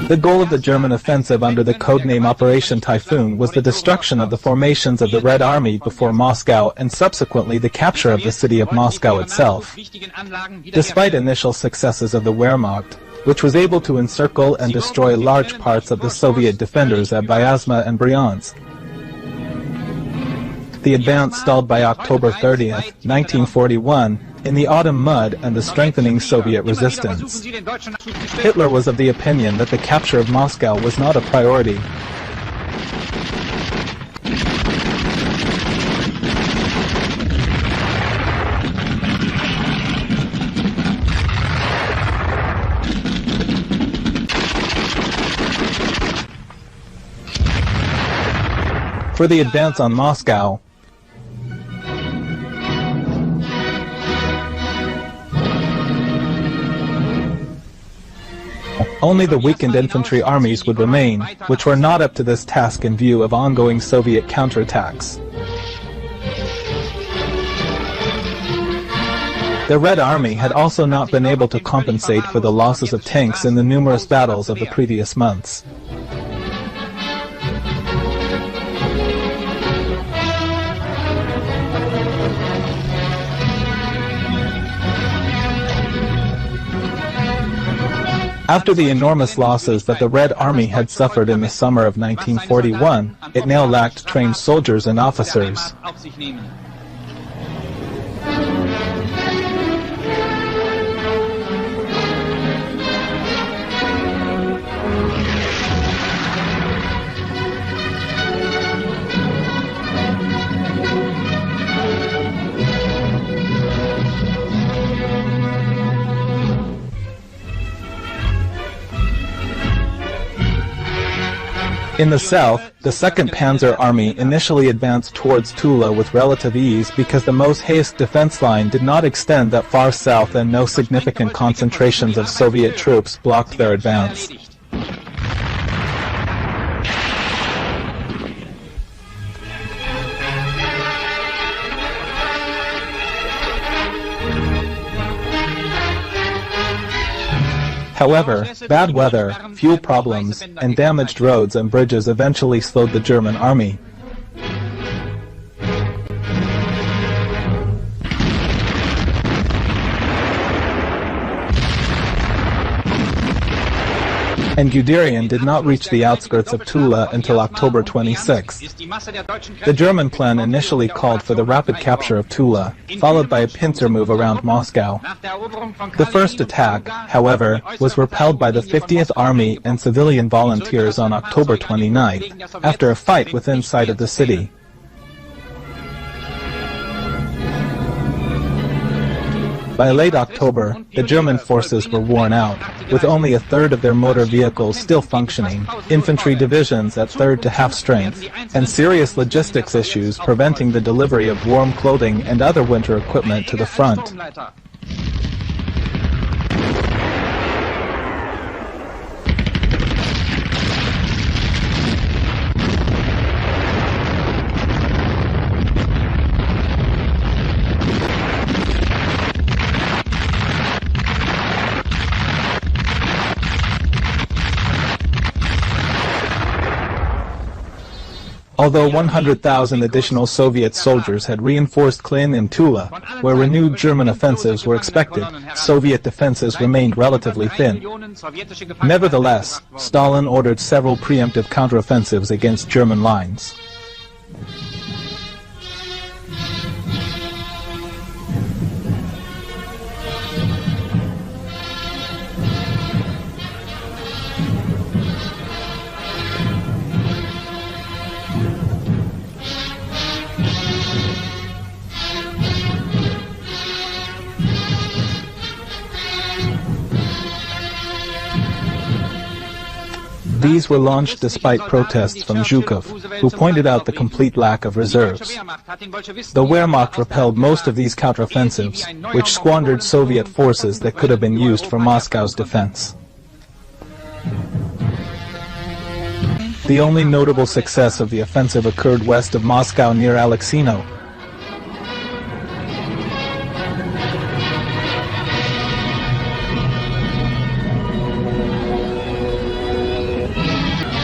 The goal of the German offensive under the codename Operation Typhoon was the destruction of the formations of the Red Army before Moscow and subsequently the capture of the city of Moscow itself. Despite initial successes of the Wehrmacht, which was able to encircle and destroy large parts of the Soviet defenders at Vyazma and Bryansk, the advance stalled by October 30, 1941, in the autumn mud and the strengthening Soviet resistance. Hitler was of the opinion that the capture of Moscow was not a priority. For the advance on Moscow, only the weakened infantry armies would remain, which were not up to this task in view of ongoing Soviet counterattacks. The Red Army had also not been able to compensate for the losses of tanks in the numerous battles of the previous months. After the enormous losses that the Red Army had suffered in the summer of 1941, it now lacked trained soldiers and officers. In the south, the 2nd Panzer Army initially advanced towards Tula with relative ease because the Moshaevsk defense line did not extend that far south and no significant concentrations of Soviet troops blocked their advance. However, bad weather, fuel problems, and damaged roads and bridges eventually slowed the German army. And Guderian did not reach the outskirts of Tula until October 26. The German plan initially called for the rapid capture of Tula, followed by a pincer move around Moscow. The first attack, however, was repelled by the 50th Army and civilian volunteers on October 29, after a fight within sight of the city. By late October, the German forces were worn out, with only a third of their motor vehicles still functioning, infantry divisions at third to half strength, and serious logistics issues preventing the delivery of warm clothing and other winter equipment to the front. Although 100,000 additional Soviet soldiers had reinforced Klin and Tula, where renewed German offensives were expected, Soviet defenses remained relatively thin. Nevertheless, Stalin ordered several preemptive counteroffensives against German lines. These were launched despite protests from Zhukov, who pointed out the complete lack of reserves. The Wehrmacht repelled most of these counteroffensives, which squandered Soviet forces that could have been used for Moscow's defense. The only notable success of the offensive occurred west of Moscow near Alexino.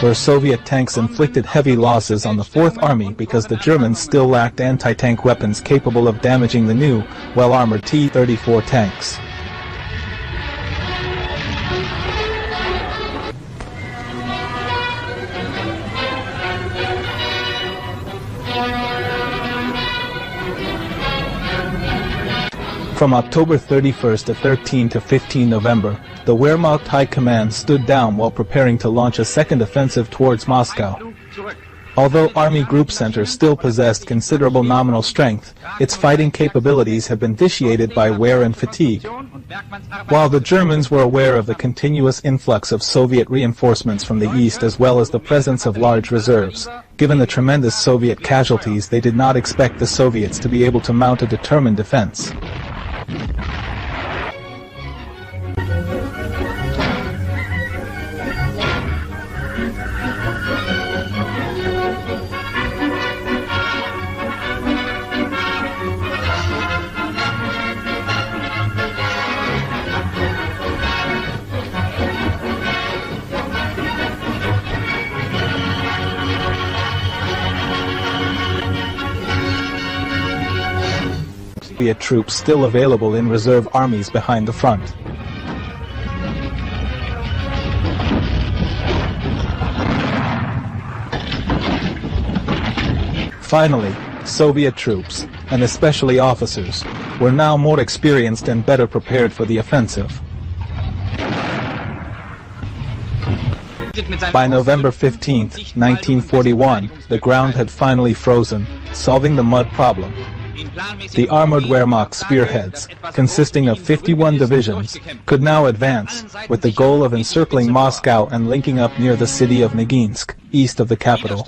where Soviet tanks inflicted heavy losses on the Fourth Army because the Germans still lacked anti-tank weapons capable of damaging the new, well-armored T-34 tanks. From October 31st to 13 to 15 November, the Wehrmacht High Command stood down while preparing to launch a second offensive towards Moscow. Although Army Group Center still possessed considerable nominal strength, its fighting capabilities have been vitiated by wear and fatigue. While the Germans were aware of the continuous influx of Soviet reinforcements from the east as well as the presence of large reserves, given the tremendous Soviet casualties, they did not expect the Soviets to be able to mount a determined defense. Soviet troops still available in reserve armies behind the front. Finally, Soviet troops, and especially officers, were now more experienced and better prepared for the offensive. By November 15, 1941, the ground had finally frozen, solving the mud problem. The armored Wehrmacht spearheads, consisting of 51 divisions, could now advance, with the goal of encircling Moscow and linking up near the city of Noginsk, east of the capital.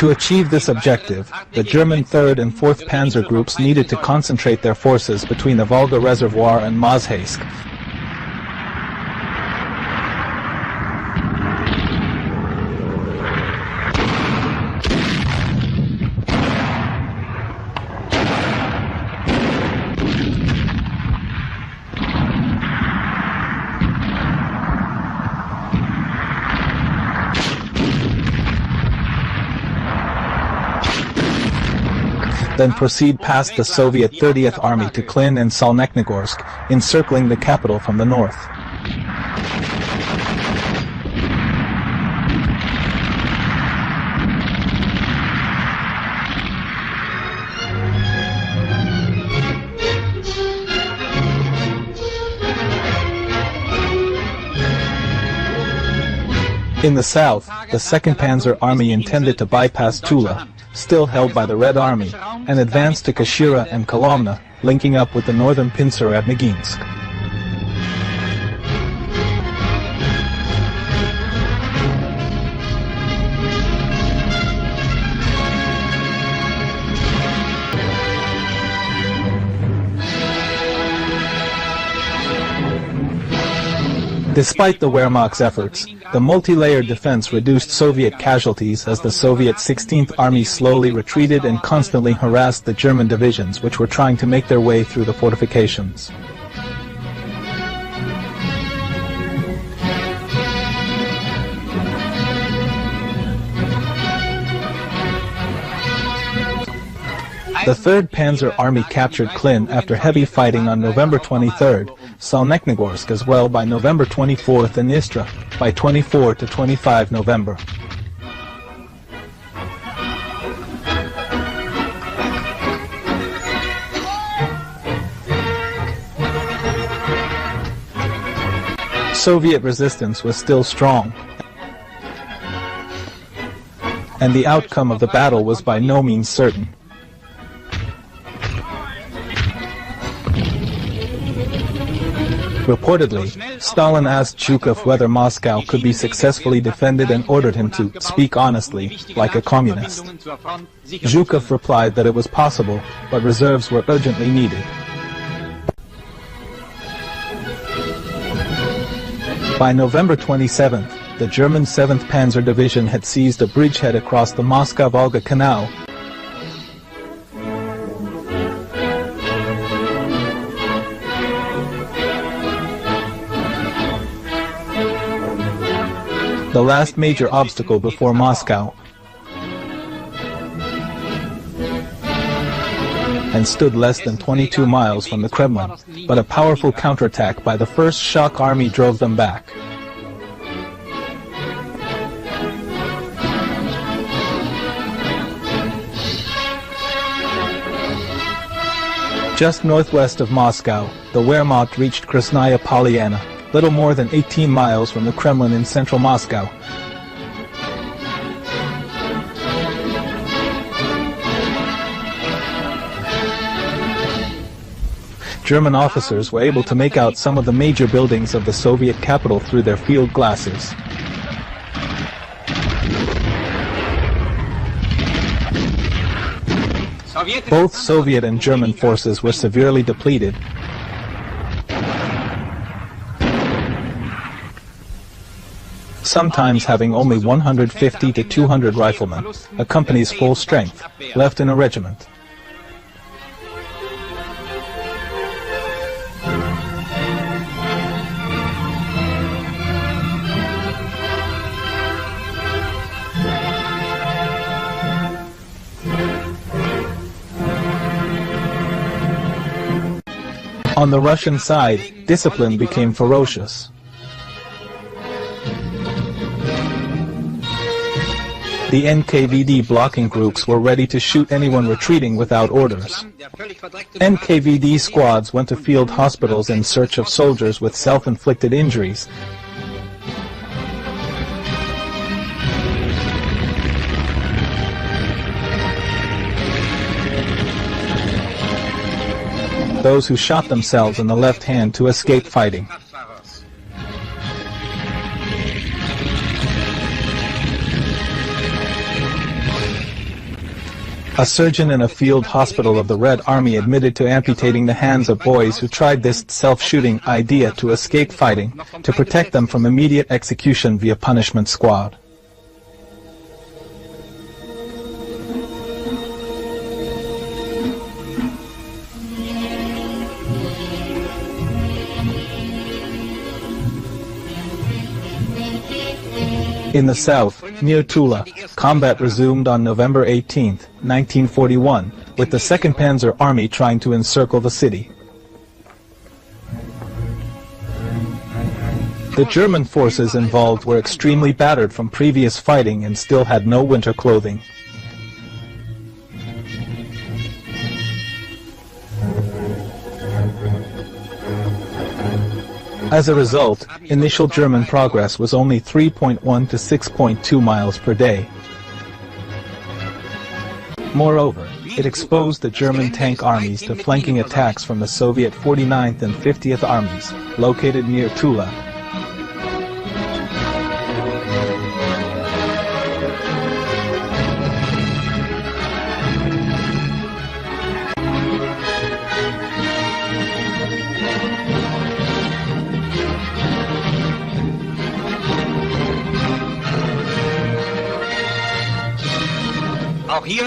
To achieve this objective, the German 3rd and 4th Panzer Groups needed to concentrate their forces between the Volga Reservoir and Mozhaysk. Then proceed past the Soviet 30th Army to Klin and Solnechnigorsk, encircling the capital from the north. In the south, the 2nd Panzer Army intended to bypass Tula, still held by the Red Army, and advance to Kashira and Kolomna, linking up with the northern pincer at Noginsk. Despite the Wehrmacht's efforts, the multi-layered defense reduced Soviet casualties as the Soviet 16th Army slowly retreated and constantly harassed the German divisions which were trying to make their way through the fortifications. The 3rd Panzer Army captured Klin after heavy fighting on November 23rd, Solnechnigorsk as well by November 24th, and Istra by 24 to 25 November. Soviet resistance was still strong, and the outcome of the battle was by no means certain. Reportedly, Stalin asked Zhukov whether Moscow could be successfully defended and ordered him to speak honestly, like a communist. Zhukov replied that it was possible, but reserves were urgently needed. By November 27th, the German 7th Panzer Division had seized a bridgehead across the Moscow-Volga Canal. The last major obstacle before Moscow, and stood less than 22 miles from the Kremlin, but a powerful counterattack by the First Shock Army drove them back. Just northwest of Moscow, the Wehrmacht reached Krasnaya Polyana, little more than 18 miles from the Kremlin in central Moscow. German officers were able to make out some of the major buildings of the Soviet capital through their field glasses. Both Soviet and German forces were severely depleted. Sometimes having only 150 to 200 riflemen, a company's full strength, left in a regiment. On the Russian side, discipline became ferocious. The NKVD blocking groups were ready to shoot anyone retreating without orders. NKVD squads went to field hospitals in search of soldiers with self-inflicted injuries. Those who shot themselves in the left hand to escape fighting. A surgeon in a field hospital of the Red Army admitted to amputating the hands of boys who tried this self-shooting idea to escape fighting, to protect them from immediate execution via punishment squad. In the south, near Tula, combat resumed on November 18, 1941, with the 2nd Panzer Army trying to encircle the city. The German forces involved were extremely battered from previous fighting and still had no winter clothing. As a result, initial German progress was only 3.1 to 6.2 miles per day. Moreover, it exposed the German tank armies to flanking attacks from the Soviet 49th and 50th Armies, located near Tula.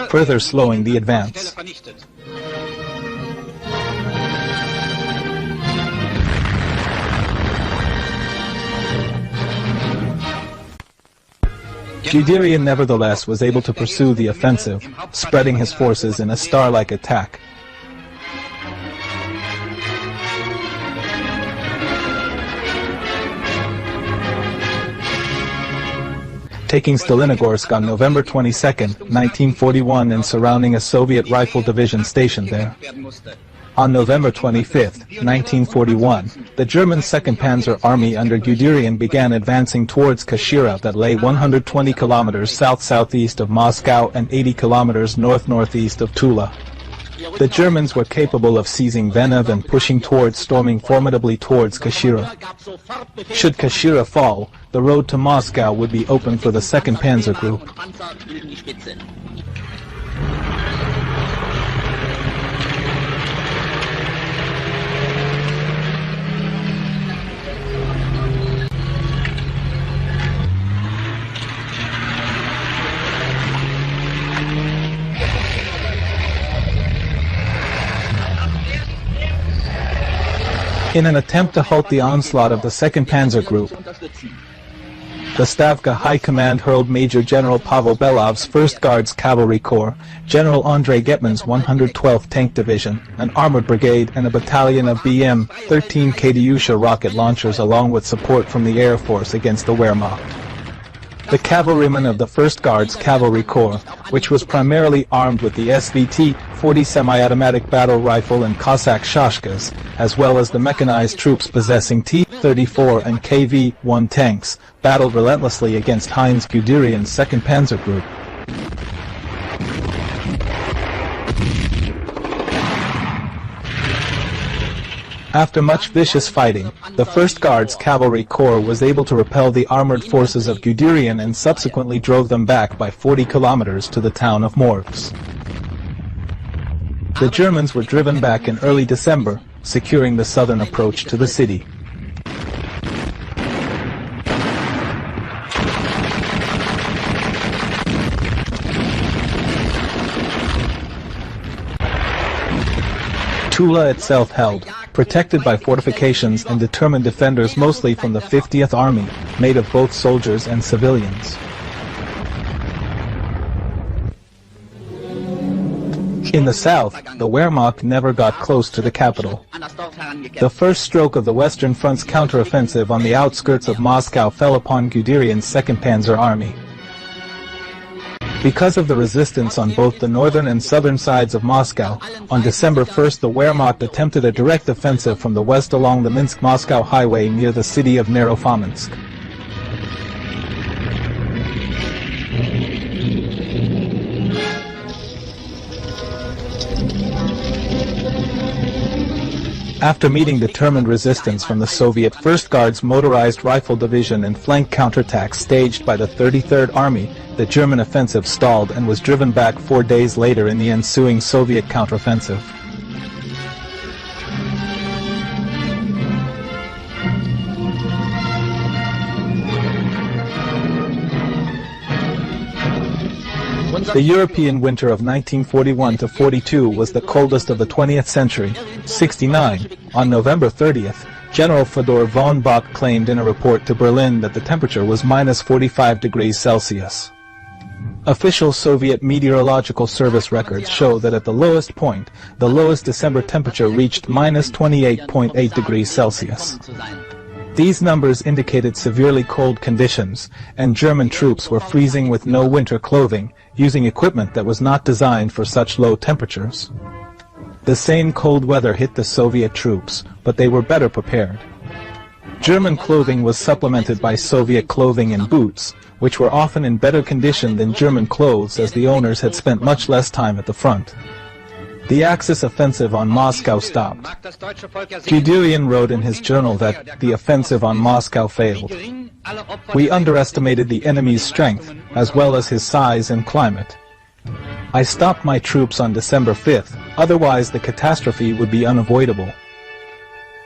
Further slowing the advance. Guderian nevertheless was able to pursue the offensive, spreading his forces in a star-like attack. Taking Stalinogorsk on November 22, 1941 and surrounding a Soviet rifle division stationed there. On November 25, 1941, the German 2nd Panzer Army under Guderian began advancing towards Kashira that lay 120 kilometers south-southeast of Moscow and 80 kilometers north-northeast of Tula. The Germans were capable of seizing Venev and pushing towards storming formidably towards Kashira. Should Kashira fall, the road to Moscow would be open for the 2nd Panzer Group. In an attempt to halt the onslaught of the 2nd Panzer Group, the Stavka High Command hurled Major General Pavel Belov's 1st Guards Cavalry Corps, General Andrei Getman's 112th Tank Division, an armored brigade and a battalion of BM-13 Katyusha rocket launchers along with support from the Air Force against the Wehrmacht. The cavalrymen of the 1st Guards Cavalry Corps, which was primarily armed with the SVT-40 semi-automatic battle rifle and Cossack Shashkas, as well as the mechanized troops possessing T-34 and KV-1 tanks, battled relentlessly against Heinz Guderian's 2nd Panzer Group. After much vicious fighting, the 1st Guards Cavalry Corps was able to repel the armored forces of Guderian and subsequently drove them back by 40 kilometers to the town of Morges. The Germans were driven back in early December, securing the southern approach to the city. Tula itself held, protected by fortifications and determined defenders mostly from the 50th Army, made of both soldiers and civilians. In the south, the Wehrmacht never got close to the capital. The first stroke of the Western Front's counteroffensive on the outskirts of Moscow fell upon Guderian's 2nd Panzer Army. Because of the resistance on both the northern and southern sides of Moscow, on December 1st the Wehrmacht attempted a direct offensive from the west along the Minsk-Moscow highway near the city of Narofominsk. After meeting determined resistance from the Soviet 1st Guards Motorized Rifle Division and flank counterattacks staged by the 33rd Army, the German offensive stalled and was driven back 4 days later in the ensuing Soviet counteroffensive. The European winter of 1941-42 was the coldest of the 20th century. 69. On November 30th, General Fedor von Bock claimed in a report to Berlin that the temperature was minus 45 degrees Celsius. Official Soviet Meteorological Service records show that at the lowest point, the lowest December temperature reached minus 28.8 degrees Celsius. These numbers indicated severely cold conditions, and German troops were freezing with no winter clothing, using equipment that was not designed for such low temperatures. The same cold weather hit the Soviet troops, but they were better prepared. German clothing was supplemented by Soviet clothing and boots, which were often in better condition than German clothes as the owners had spent much less time at the front. The Axis offensive on Moscow stopped. Guderian wrote in his journal that the offensive on Moscow failed. We underestimated the enemy's strength, as well as his size and climate. I stopped my troops on December 5th, otherwise the catastrophe would be unavoidable.